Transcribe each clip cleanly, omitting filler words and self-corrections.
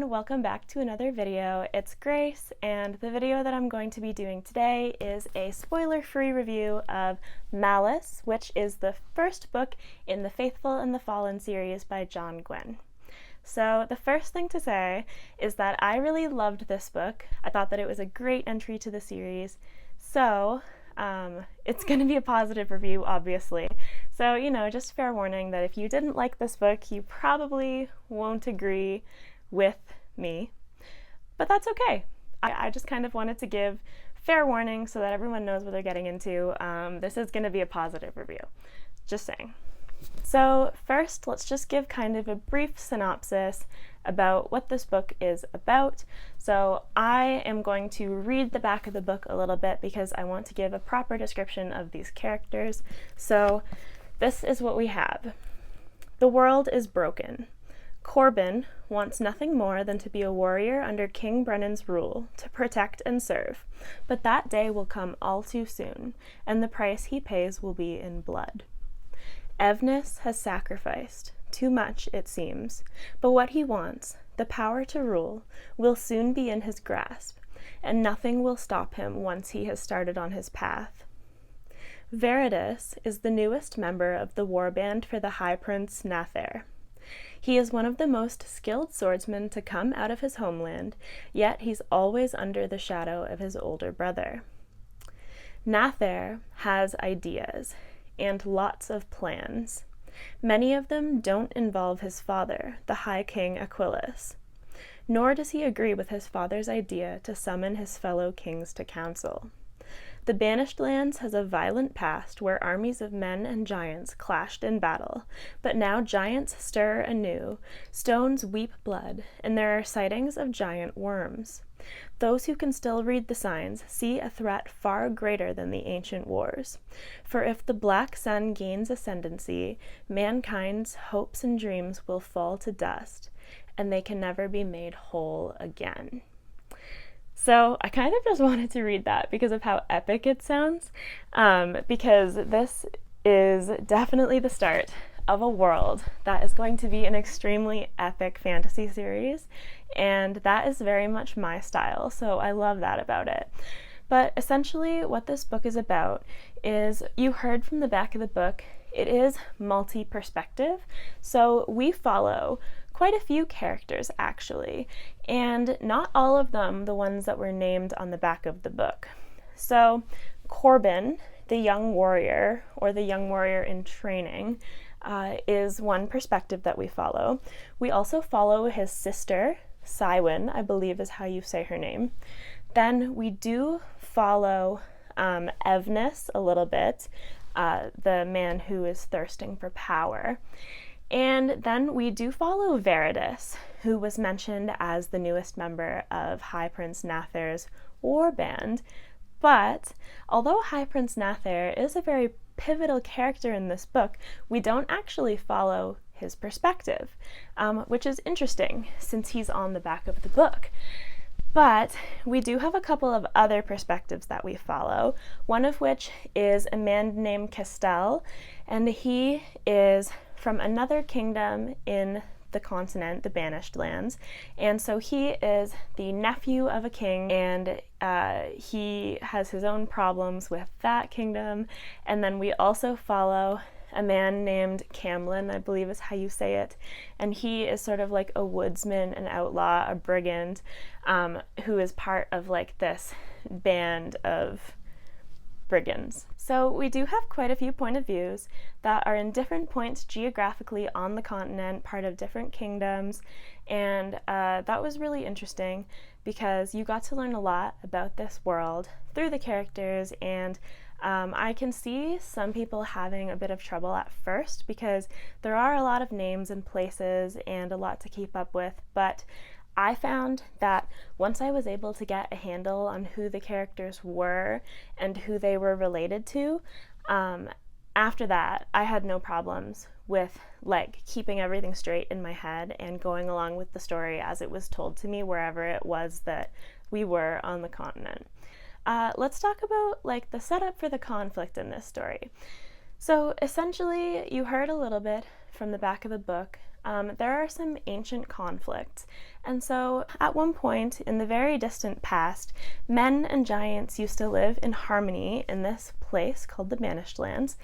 everyone, welcome back to another video. It's Grace, and the video that I'm going to be doing today is a spoiler-free review of Malice, which is the first book in the Faithful and the Fallen series by John Gwynne. So the first thing to say is that I really loved this book. I thought that it was a great entry to the series, so it's going to be a positive review, obviously. So, just fair warning that if you didn't like this book, you probably won't agree with me, but that's okay. I just kind of wanted to give fair warning so that everyone knows what they're getting into. This is going to be a positive review, just saying. So first, let's just give kind of a brief synopsis about what this book is about. So I am going to read the back of the book a little bit because I want to give a proper description of these characters. So this is what we have. The world is broken. Corbin wants nothing more than to be a warrior under King Brennan's rule, to protect and serve. But that day will come all too soon, and the price he pays will be in blood. Evnis has sacrificed, too much it seems, but what he wants, the power to rule, will soon be in his grasp, and nothing will stop him once he has started on his path. Veridus is the newest member of the warband for the High Prince Nathair. He is one of the most skilled swordsmen to come out of his homeland, yet he's always under the shadow of his older brother. Nathair has ideas, and lots of plans. Many of them don't involve his father, the High King Aquilus. Nor does he agree with his father's idea to summon his fellow kings to council. The Banished Lands has a violent past where armies of men and giants clashed in battle, but now giants stir anew, stones weep blood, and there are sightings of giant worms. Those who can still read the signs see a threat far greater than the ancient wars. For if the black sun gains ascendancy, mankind's hopes and dreams will fall to dust, and they can never be made whole again. So I kind of just wanted to read that because of how epic it sounds, because this is definitely the start of a world that is going to be an extremely epic fantasy series, and that is very much my style, so I love that about it. But essentially what this book is about is, you heard from the back of the book, it is multi-perspective, so we follow quite a few characters actually, and not all of them the ones that were named on the back of the book. So Corbin, the young warrior, or the young warrior in training, is one perspective that we follow. We also follow his sister, Cywin, I believe is how you say her name. Then we do follow Evnis a little bit, the man who is thirsting for power. And then we do follow Veridus, who was mentioned as the newest member of High Prince Nathair's warband. But although High Prince Nathair is a very pivotal character in this book, we don't actually follow his perspective, which is interesting since he's on the back of the book. But we do have a couple of other perspectives that we follow, one of which is a man named Castell, and he is from another kingdom in the continent, the Banished Lands, and so he is the nephew of a king, and he has his own problems with that kingdom. And then we also follow a man named Camlin, I believe is how you say it, and he is sort of like a woodsman, an outlaw, a brigand, who is part of like this band of brigands. So we do have quite a few point of views that are in different points geographically on the continent, part of different kingdoms, and that was really interesting because you got to learn a lot about this world through the characters, and I can see some people having a bit of trouble at first because there are a lot of names and places and a lot to keep up with, but I found that once I was able to get a handle on who the characters were and who they were related to, after that I had no problems with like keeping everything straight in my head and going along with the story as it was told to me wherever it was that we were on the continent. Let's talk about like the setup for the conflict in this story. So essentially, you heard a little bit from the back of the book there are some ancient conflicts. And so at one point in the very distant past, men and giants used to live in harmony in this place called the Banished Lands.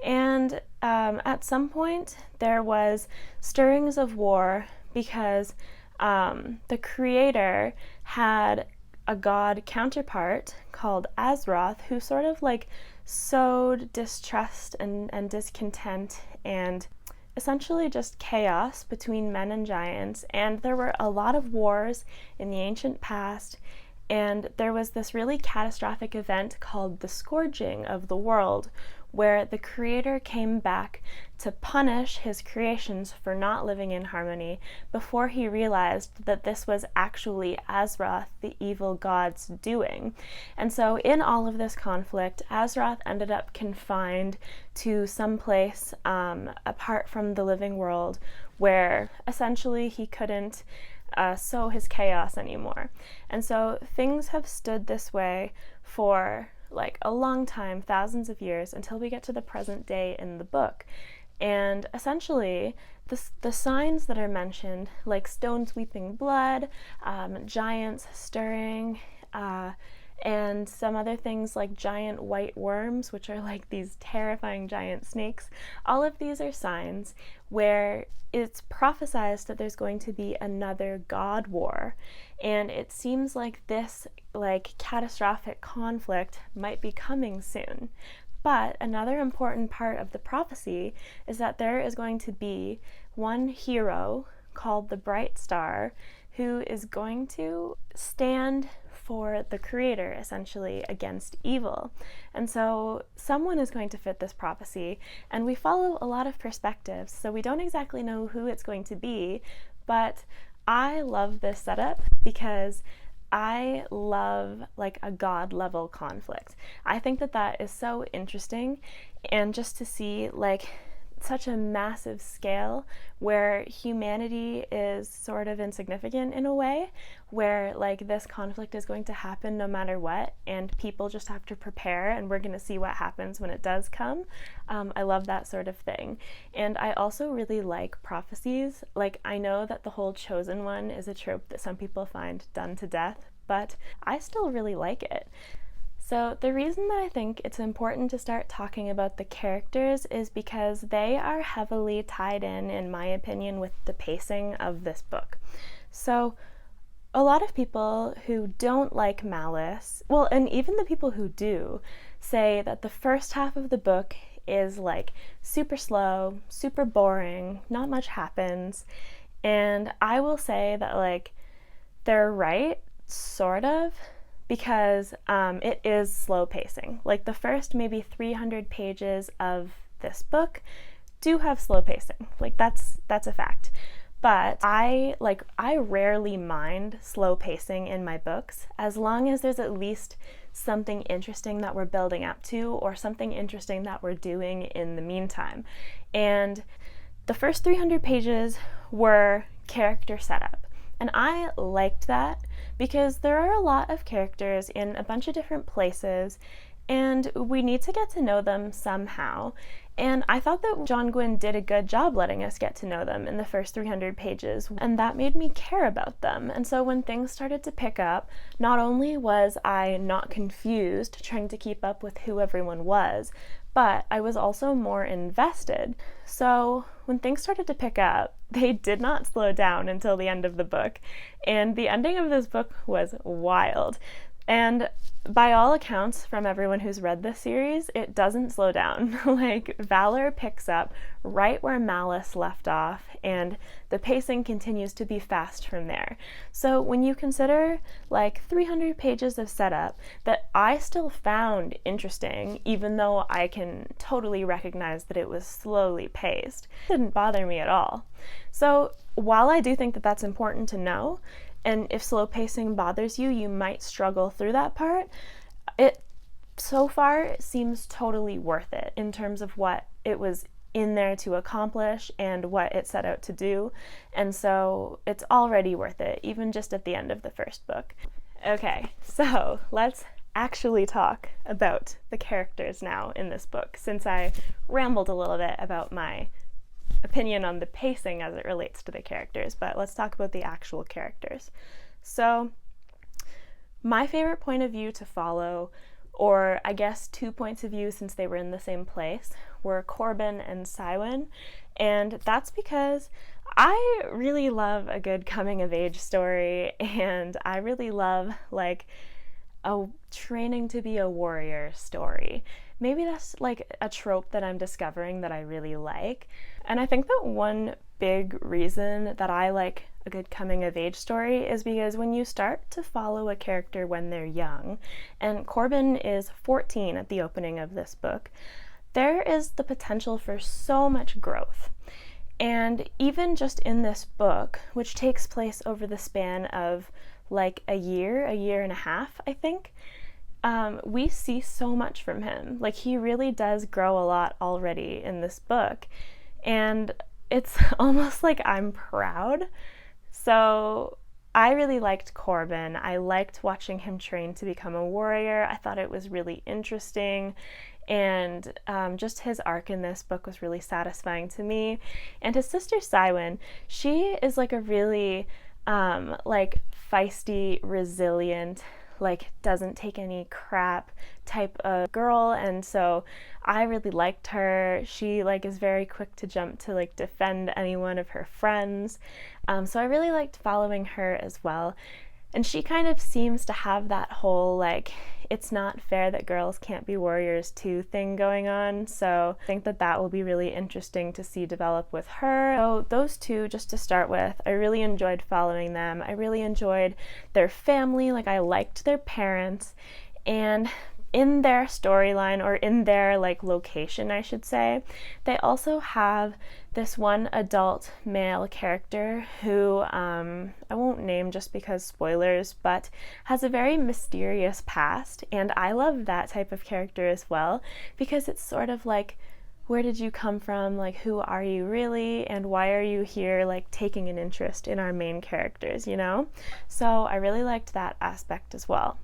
And at some point there was stirrings of war because the creator had a god counterpart called Azeroth who sort of like sowed distrust and discontent and essentially just chaos between men and giants. And there were a lot of wars in the ancient past, and there was this really catastrophic event called the Scourging of the World, where the creator came back to punish his creations for not living in harmony before he realized that this was actually Azeroth, the evil god's doing. And so in all of this conflict, Azeroth ended up confined to some place apart from the living world where essentially he couldn't sow his chaos anymore. And so things have stood this way for like a long time, thousands of years, until we get to the present day in the book. And essentially the signs that are mentioned, like stones weeping blood, giants stirring, and some other things like giant white worms, which are like these terrifying giant snakes, all of these are signs where it's prophesized that there's going to be another god war. And it seems like this like catastrophic conflict might be coming soon. But another important part of the prophecy is that there is going to be one hero called the Bright Star who is going to stand for the creator, essentially, against evil. And so someone is going to fit this prophecy, and we follow a lot of perspectives, so we don't exactly know who it's going to be, but I love this setup because I love like a god level conflict. I think that that is so interesting, and just to see like such a massive scale where humanity is sort of insignificant in a way, where like this conflict is going to happen no matter what, and people just have to prepare, and we're going to see what happens when it does come. I love that sort of thing. And I also really like prophecies. Like, I know that the whole chosen one is a trope that some people find done to death, but I still really like it. So the reason that I think it's important to start talking about the characters is because they are heavily tied in my opinion, with the pacing of this book. So a lot of people who don't like Malice, well, and even the people who do, say that the first half of the book is like super slow, super boring, not much happens. And I will say that like they're right, sort of, because it is slow pacing. Like the first maybe 300 pages of this book do have slow pacing. Like that's a fact. But I rarely mind slow pacing in my books, as long as there's at least something interesting that we're building up to, or something interesting that we're doing in the meantime. And the first 300 pages were character setup. And I liked that because there are a lot of characters in a bunch of different places, and we need to get to know them somehow. And I thought that John Gwynne did a good job letting us get to know them in the first 300 pages, and that made me care about them. And so when things started to pick up, not only was I not confused trying to keep up with who everyone was, but I was also more invested. So when things started to pick up, they did not slow down until the end of the book. And the ending of this book was wild. And by all accounts, from everyone who's read this series, it doesn't slow down. Like, Valor picks up right where Malice left off, and the pacing continues to be fast from there. So when you consider like 300 pages of setup that I still found interesting, even though I can totally recognize that it was slowly paced, it didn't bother me at all. So while I do think that that's important to know, and if slow pacing bothers you, you might struggle through that part, it so far seems totally worth it in terms of what it was in there to accomplish and what it set out to do. And so it's already worth it, even just at the end of the first book. Okay, so let's actually talk about the characters now in this book, since I rambled a little bit about my opinion on the pacing as it relates to the characters, but let's talk about the actual characters. So my favorite point of view to follow, or I guess 2 points of view since they were in the same place, were Corbin and Cywin, and that's because I really love a good coming of age story, and I really love like a training to be a warrior story. Maybe that's like a trope that I'm discovering that I really like. And I think that one big reason that I like a good coming of age story is because when you start to follow a character when they're young, and Corbin is 14 at the opening of this book, there is the potential for so much growth. And even just in this book, which takes place over the span of like a year and a half, I think, we see so much from him. Like, he really does grow a lot already in this book, and it's almost like I'm proud. So I really liked Corbin. I liked watching him train to become a warrior. I thought it was really interesting, and just his arc in this book was really satisfying to me. And his sister Cywin, she is like a really like feisty, resilient, like doesn't take any crap type of girl, and so I really liked her. She like is very quick to jump to like defend any one of her friends, so I really liked following her as well. And she kind of seems to have that whole like it's not fair that girls can't be warriors too thing going on, so I think that that will be really interesting to see develop with her. So those two, just to start with, I really enjoyed following them. I really enjoyed their family, like I liked their parents, and in their storyline, or in their like location I should say, they also have this one adult male character who I won't name just because spoilers, but has a very mysterious past, and I love that type of character as well, because it's sort of like, where did you come from, like who are you really, and why are you here like taking an interest in our main characters, you know? So I really liked that aspect as well.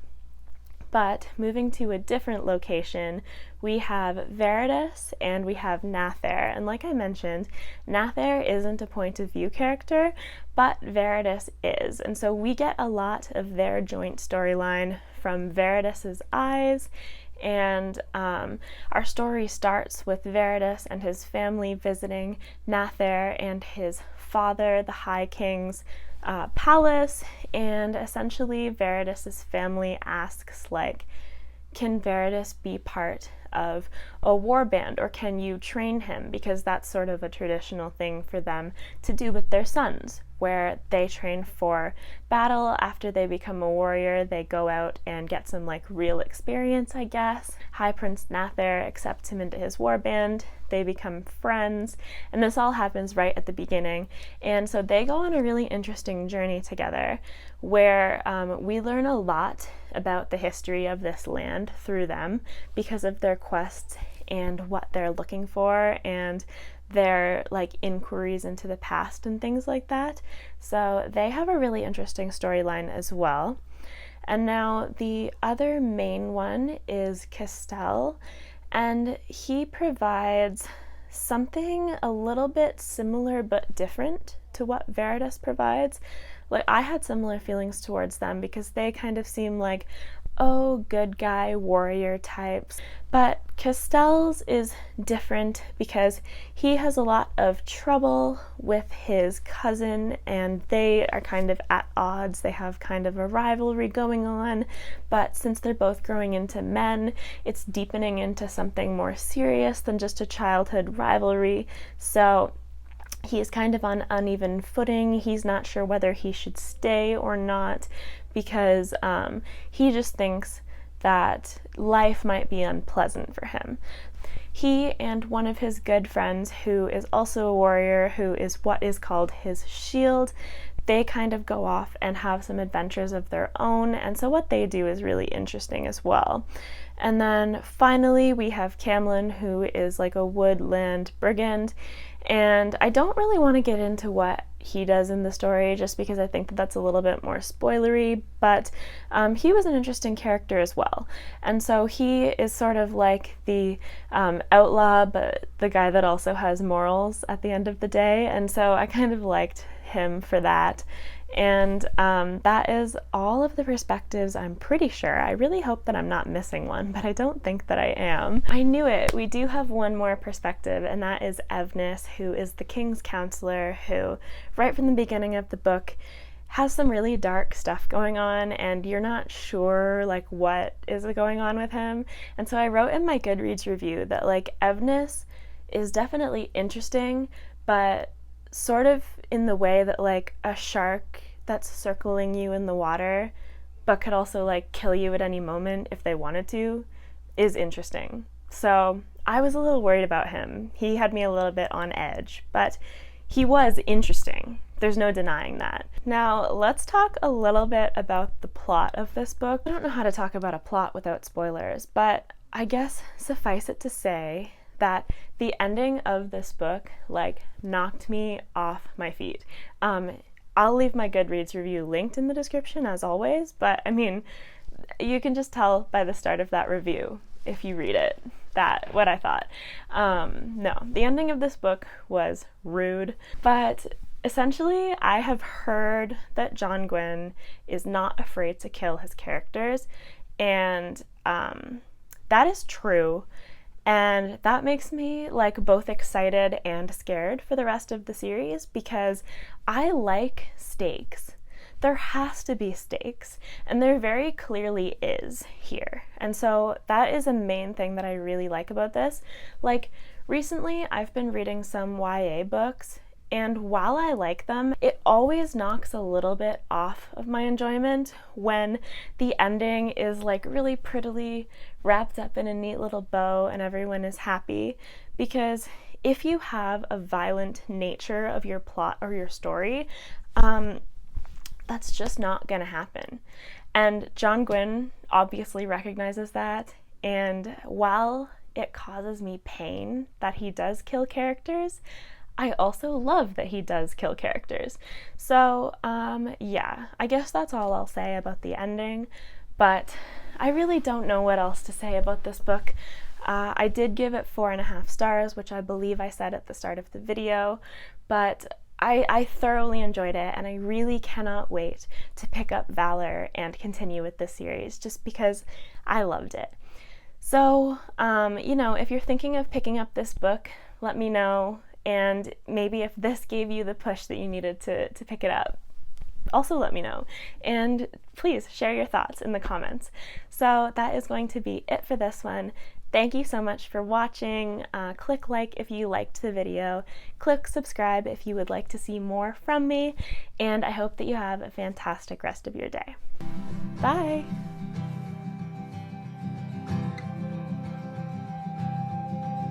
But moving to a different location, we have Veritas and we have Nathair. And like I mentioned, Nathair isn't a point of view character, but Veritas is. And so we get a lot of their joint storyline from Veritas's eyes. And our story starts with Veritas and his family visiting Nathair and his father, the High King's palace, and essentially Veritas's family asks like, can Veritas be part of a war band, or can you train him, because that's sort of a traditional thing for them to do with their sons, where they train for battle. After they become a warrior, they go out and get some like real experience, I guess. High Prince Nathair accepts him into his war band. They become friends, and this all happens right at the beginning. And so they go on a really interesting journey together, where we learn a lot about the history of this land through them because of their quests and what they're looking for, and their like inquiries into the past and things like that. So they have a really interesting storyline as well. And now the other main one is Castell, and he provides something a little bit similar but different to what Veritas provides. Like, I had similar feelings towards them because they kind of seem like, oh, good guy warrior types, but Castell's is different because he has a lot of trouble with his cousin, and they are kind of at odds. They have kind of a rivalry going on, but since they're both growing into men, it's deepening into something more serious than just a childhood rivalry. So he's kind of on uneven footing. He's not sure whether he should stay or not, because he just thinks that life might be unpleasant for him. He and one of his good friends, who is also a warrior, who is what is called his shield, they kind of go off and have some adventures of their own, and so what they do is really interesting as well. And then finally we have Camlin, who is like a woodland brigand, and I don't really want to get into what he does in the story, just because I think that that's a little bit more spoilery, but he was an interesting character as well. And so he is sort of like the outlaw, but the guy that also has morals at the end of the day, and so I kind of liked him for that. And that is all of the perspectives, I'm pretty sure. I really hope that I'm not missing one, but I don't think that I am. I knew it. We do have one more perspective, and that is Evnis, who is the king's counselor, who, right from the beginning of the book, has some really dark stuff going on, and you're not sure like what is going on with him. And so I wrote in my Goodreads review that like Evnis is definitely interesting, but sort of in the way that like a shark that's circling you in the water but could also like kill you at any moment if they wanted to is interesting. So I was a little worried about him. He had me a little bit on edge, but he was interesting. There's no denying that. Now let's talk a little bit about the plot of this book. I don't know how to talk about a plot without spoilers, but I guess suffice it to say that the ending of this book like knocked me off my feet. I'll leave my Goodreads review linked in the description as always, but I mean, you can just tell by the start of that review if you read it that what I thought. No, the ending of this book was rude, but essentially I have heard that John Gwynne is not afraid to kill his characters, and that is true. And that makes me like both excited and scared for the rest of the series, because I like stakes. There has to be stakes, and there very clearly is here. And so that is a main thing that I really like about this. Like recently I've been reading some YA books, and while I like them, it always knocks a little bit off of my enjoyment when the ending is like really prettily wrapped up in a neat little bow and everyone is happy. Because if you have a violent nature of your plot or your story, that's just not gonna happen. And John Gwynne obviously recognizes that, and while it causes me pain that he does kill characters, I also love that he does kill characters. So, yeah, I guess that's all I'll say about the ending, but I really don't know what else to say about this book. I did give it 4.5 stars, which I believe I said at the start of the video, but I thoroughly enjoyed it, and I really cannot wait to pick up Valor and continue with this series, just because I loved it. So, you know, if you're thinking of picking up this book, let me know. And maybe if this gave you the push that you needed to pick it up, also let me know. And please share your thoughts in the comments. So that is going to be it for this one. Thank you so much for watching. Click like if you liked the video. Click subscribe if you would like to see more from me. And I hope that you have a fantastic rest of your day. Bye!